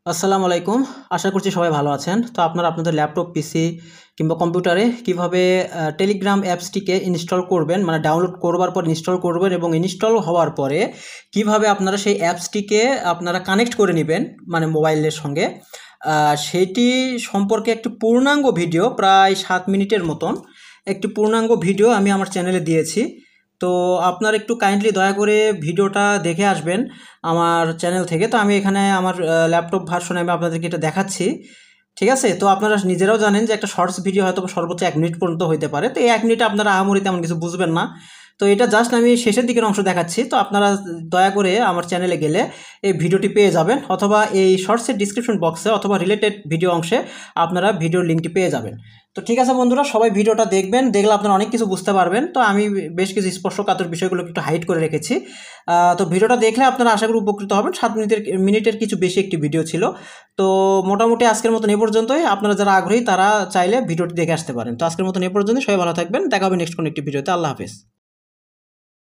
আসসালামু আলাইকুম। আশা করছি সবাই ভালো আছেন। তো আপনারা আপনাদের ল্যাপটপ, পিসি কিংবা কম্পিউটারে কিভাবে টেলিগ্রাম অ্যাপসটিকে ইনস্টল করবেন, মানে ডাউনলোড করবার পর ইনস্টল করবেন এবং ইনস্টল হওয়ার পরে কিভাবে আপনারা সেই অ্যাপসটিকে আপনারা কানেক্ট করে নিবেন, মানে মোবাইলের সঙ্গে, সেটি সম্পর্কে একটি পূর্ণাঙ্গ ভিডিও প্রায় 7 মিনিটের মতন একটি পূর্ণাঙ্গ ভিডিও আমি আমার চ্যানেলে দিয়েছি। তো আপনারা একটু কাইন্ডলি দয়া করে ভিডিওটা দেখে আসবেন আমার চ্যানেল থেকে। তো আমি এখানে আমার ল্যাপটপ ভার্সনে আমি আপনাদেরকে এটা দেখাচ্ছি। ঠিক আছে? তো আপনারা নিজেরাও জানেন যে একটা শর্টস ভিডিও হয়তো সর্বোচ্চ ১ মিনিট পর্যন্ত হইতে পারে। তো এই ১ মিনিটে আপনারা আহামরি তেমন কিছু বুঝবেন না। তো এটা জাস্ট আমি শেষের দিকের অংশ দেখাচ্ছি। তো আপনারা দয়া করে আমার চ্যানেলে গেলে এই ভিডিওটি পেয়ে যাবেন, অথবা এই শর্টসের ডিসক্রিপশন বক্সে অথবা রিলেটেড ভিডিও অংশে আপনারা ভিডিওর লিঙ্কটি পেয়ে যাবেন। তো ঠিক আছে বন্ধুরা, সবাই ভিডিওটা দেখবেন। দেখলে আপনারা অনেক কিছু বুঝতে পারবেন। তো আমি বেশ কিছু স্পর্শকাতর বিষয়গুলোকে একটু হাইড করে রেখেছি। তো ভিডিওটা দেখলে আপনারা আশা করি উপকৃত হবেন। 7 মিনিটের কিছু বেশি একটি ভিডিও ছিল। তো মোটামুটি আজকের মতন এ পর্যন্তই। আপনারা যারা আগ্রহী তারা চাইলে ভিডিওটি দেখে আসতে পারেন। তো আজকের মতন এ পর্যন্তই। সবাই ভালো থাকবেন। দেখা হবে নেক্সট কোনো একটি ভিডিওতে। আল্লাহ হাফেজ।